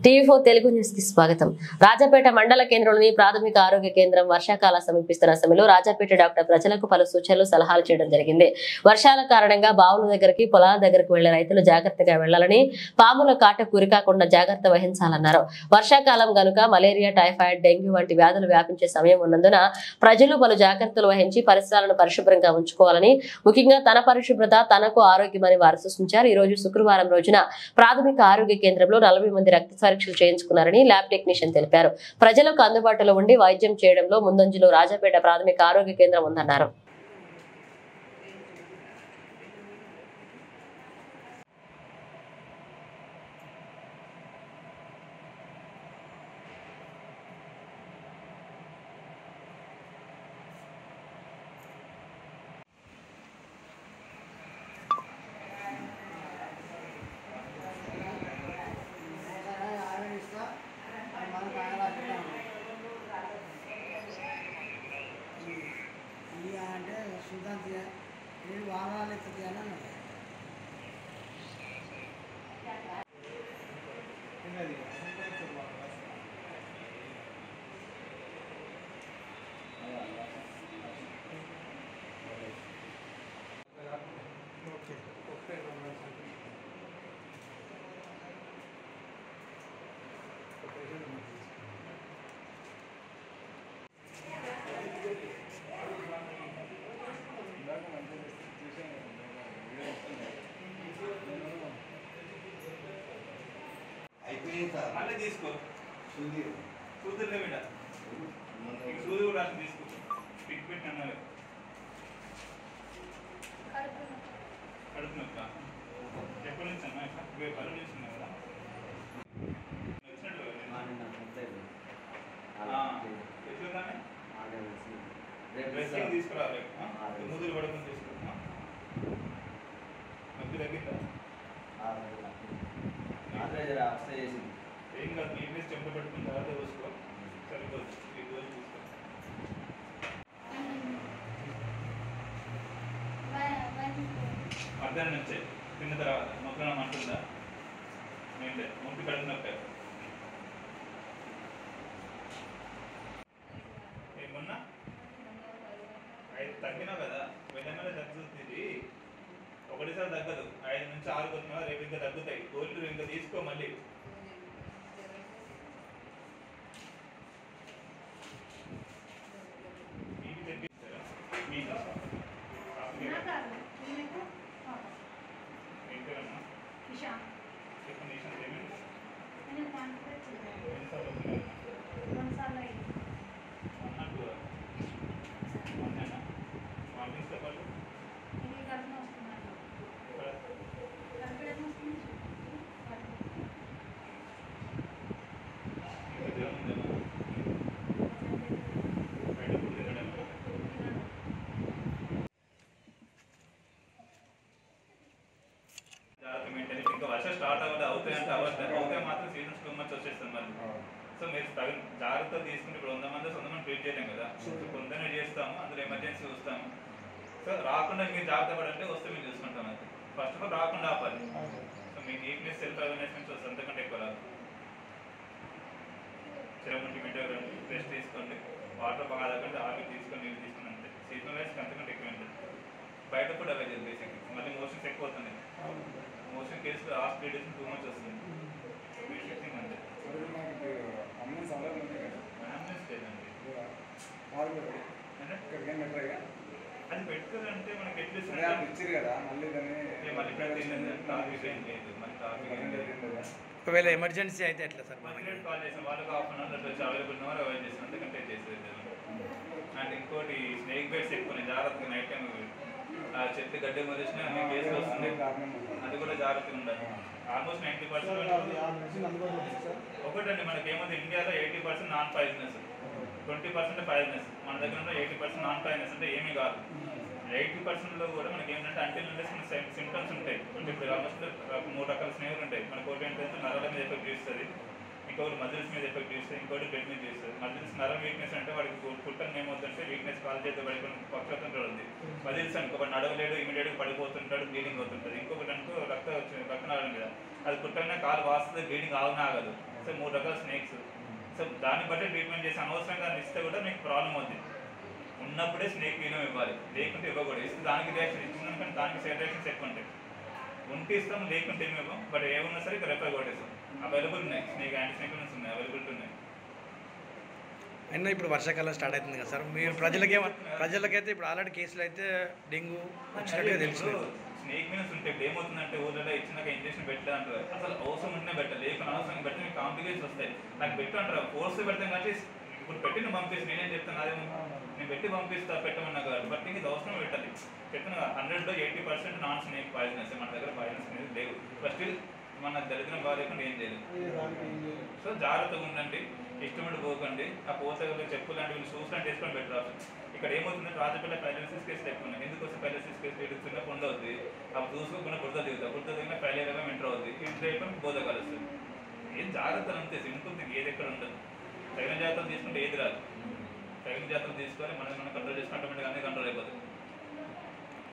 టీవీ4 Telugu news కి స్వాగతం. రాజాపేట మండల కేంద్రంలోని ప్రాథమిక ఆరోగ్య కేంద్రం వర్షాకాలం సమీపిస్తున్న సమయంలో రాజాపేట డాక్టర్ ప్రజలకు పలు సూచనలు సలహాలు చేయడం జరిగింది. వర్షాల కారణంగా బావుల దగ్గరికి పొలాల దగ్గరకు వెళ్లే రైతులు జాగ్రత్తగా వెళ్లాలని, పాముల కాట గురికాకుండా జాగ్రత్త వహించాలన్నారు. వర్షాకాలం గనుక మలేరియా, టైఫాయిడ్, డెంగ్యూ వంటి వ్యాధులు వ్యాపించే సమయం ఉన్నందున ప్రజలు పలు జాగ్రత్తలు వహించి పరిసరాలను పరిశుభ్రంగా ఉంచుకోవాలని, ముఖ్యంగా తన పరిశుభ్రత తనకు ఆరోగ్యమని వారు సూచించారు. ఈ రోజు శుక్రవారం రోజున ప్రాథమిక ఆరోగ్య కేంద్రంలో 40 మంది రక్త పరీక్షలు చేయించుకున్నారని ల్యాబ్ టెక్నీషియన్ తెలిపారు. ప్రజలకు అందుబాటులో ఉండి వైద్యం చేయడంలో ముందంజలో రాజాపేట ప్రాథమిక ఆరోగ్య కేంద్రం ఉందన్నారు. అన్నీ తీసుకో కూతుర్లే బిడ్డ సూది కూడా అన్నీ తీసుకో పిక్ పెట్టి అన్నారు కడుపు నొక్క ఎప్పటి నుంచి అన్నా పని నుంచి ఉన్నా కదా డ్రెస్సింగ్ తీసుకురావాలి ముదులు పడుకుని తీసుకున్నా నొప్పి తగ్గిందా ఏం కాదు నీట్నెస్ చెంప పెట్టుకున్న తర్వాత చూసుకో సరిపోదు ఈ రోజు చూసుకో మధ్యాహ్నం నుంచే తిన్న తర్వాత మొక్కన మంటుందా ఏంటే ముప్పి కడుపునొప్పి ఏమన్నా తగ్గినావు కదా వెళ్ళమనే తగ్గుతుంది ఒకటిసారి తగ్గదు 5 నుంచి 6 కొట్టినా రేపు ఇంకా తగ్గుతాయి గోల్డ్ ఇంకా తీసుకో మళ్ళీ వర్షం స్టార్ట్ అవ్వాలి అవుతాయంటే అవుతాయి మాత్రం సీజన్స్ టూ మచ్ వచ్చేస్తుంది మళ్ళీ సో మీరు జాగ్రత్త తీసుకుంటే ఇప్పుడు 100 మంది 100 మంది ట్రీట్ చేయలేం కదా కొందనే చేస్తాము అందులో ఎమర్జెన్సీ చూస్తాము సో రాకుండా మీరు జాగ్రత్త పడంటే వస్తే మేము చూసుకుంటాం అది ఫస్ట్ ఆఫ్ ఆల్ రాకుండా ఆపాలి సో మీకు నీట్నెస్ సెల్ఫ్ అవేర్నెస్ నుంచి వస్తుంది అంతకంటే ఎక్కువ రాదు చిరముంటి మీటర్ రెస్ట్ తీసుకోండి వాటర్ బాగా తాగండి ఆవిరి తీసుకొని నీళ్ళు తీసుకుని అంతే సీజన్ వైజ్ అంతకంటే ఎక్కువ ఉంటుంది బయట కూడా అవే చేయాలి బేసిక్ మళ్ళీ మోషన్స్ ఎక్కువ అవుతుంది మోషన్ కేసులో లాస్ట్ 3 days 2 months వస్తుంది అంతే అది పెట్టుకోవాలంటే మనకి ఒకవేళ ఎమర్జెన్సీ అయితే ఎట్లా సార్ కాల్ చేసాం వాళ్ళకి హాఫ్ అన్ అవర్ వచ్చి అవైలబుల్ ఉన్నవారు అవాయిడ్ చేస్తాం అంతకంటే చేసేది అండ్ ఇంకోటి స్నేక్ బైట్స్ ఎక్కువ జాగ్రత్తగా నైట్ టైం చెట్టు గడ్డి మొదలైన అన్ని కేసులు వస్తున్నాయి అది కూడా జాగ్రత్తగా ఉండాలి ఆల్మోస్ట్ 90% ఒకటండి మనకి ఏముంది ఇండియాలో 80% నాన్ పాయిజనస్ 20% పాయిజనస్ మన దగ్గర ఉన్న 80% నాన్ పాయిజనస్ అంటే ఏమీ కాదు 80%లో కూడా మనకి ఏంటంటే అంటిల్ మన సింప్టమ్స్ ఉంటాయి అంటే ఇప్పుడు ఆల్మోస్ట్ 3 రకాల స్నేహాలు ఉంటాయి మనకు ఒకటి ఏంటంటే నరాల మీద ఎఫెక్ట్ చేస్తుంది ఇంకొకటి మజిల్స్ మీద ఎఫెక్ట్ చేస్తుంది ఇంకోటి బెడ్ మీద చేస్తుంది మజిల్స్ నరం వీక్నెస్ అంటే వాడికి పుట్టని ఏమవుతుంటే వీక్నెస్ కాల్ చేస్తే పడిపోయిన పక్షపాతం ఉంది మజిల్స్ అనుకో వాడు నడవలేడు ఇమీడియట్గా పడిపోతుంటాడు బ్లీడింగ్ అవుతుంటుంది ఇంకొకటి అనుకో రక్తనాళం మీద అది పుట్టగానే కాలు వాస్తుంది బ్లీడింగ్ ఆగదు సో సో 3 రకాల స్నేక్స్. సో దాన్ని బట్టి ట్రీట్మెంట్ చేసి అనవసరంగా ఇస్తే కూడా మీకు ప్రాబ్లం అవుతుంది. ఉన్నప్పుడే స్నేక్ వీలం ఇవ్వాలి, లేకుంటే ఇవ్వకూడదు. ఇస్తే దానికి రియాక్షన్ ఇచ్చిందని కానీ దానికి సైడ్ రియాక్షన్స్ ఎక్కువ ఉంటాయి. ఉంటే ఇస్తాం, లేకుంటే ఏమి ఇవ్వం. బట్ ఏమున్నా సరే ఇక్కడ రెఫర్ కొట్టేస్తాం. అవైలబుల్ ఉన్నాయి, స్నేక్ యాంటీ స్నేక్ ఉన్నాయి, అవైలబిలిటీ ఉన్నాయి. అయినా ఇప్పుడు వర్షాకాలం స్టార్ట్ అవుతుంది కదా సార్, మీరు ప్రజలకైతే ఇప్పుడు ఆల్రెడీ కేసులు అయితే డెంగ్యూ వచ్చినట్టుగా తెలుసు. స్నేక్ మీన్స్ ఉంటే ఇప్పుడు ఏమవుతుందంటే ఊళ్ళో ఇచ్చినాక ఇంజక్షన్ పెట్టలేదు అంటారు. అసలు అవసరం ఉంటే పెట్టాలి, లేకుండా అవసరం పెట్టి మీకు కాంప్లికేషన్స్ వస్తాయి. నాకు పెట్టు అంటారు, ఫోర్స్ పెడతాం కాబట్టి ఇప్పుడు పెట్టి నువ్వు పంపిస్తే నేనేం చెప్తాను, అదే నేను పెట్టి పంపిస్తా పెట్టమన్నా కాదు. బట్ ఇది అవసరం పెట్టాలి. చెప్పిన 100లో 80% నాన్ స్నేక్ పాయిజనస్. మన దగ్గర పాయిజనస్ అనేది లేవు. బట్ స్టిల్ మన దరిద్రం బాగాలేకుండా ఏం చేయలేదు. సో జాగ్రత్తగా ఉండండి, ఇష్టపడి పోకండి. ఆ పోతగలు చెప్పులు లాంటి వీళ్ళు షూస్ లాంటి వేసుకొని బెటర్ ఆప్షన్. ఇక్కడ ఏమవుతుందంటే రాజపల్లి పైలసిస్ కేసులు ఎక్కువ ఉన్నాయి. ఎందుకోసం పైలసిస్ కేసులు ఎడుతున్నా కొండ అవుతుంది, అప్పుడు చూసుకోకుండా బురద దిగుతుంది, బురద దిగిన ఫైలేరగా ఎంటర్ అవుతుంది, ఇంట్లో అయిపోయి బోధ కలుస్తుంది. ఏం జాగ్రత్తలు అంతే, సింపుల్ థింగ్, ఏది ఎక్కడ ఉండదు. తగిన జాగ్రత్తలు తీసుకుంటే ఏది రాదు. తగిన జాగ్రత్తలు తీసుకోవాలి, మనం కంట్రోల్ చేసుకుంటే ఆటోమేటిక్గా అన్నీ కంట్రోల్ అయిపోతుంది.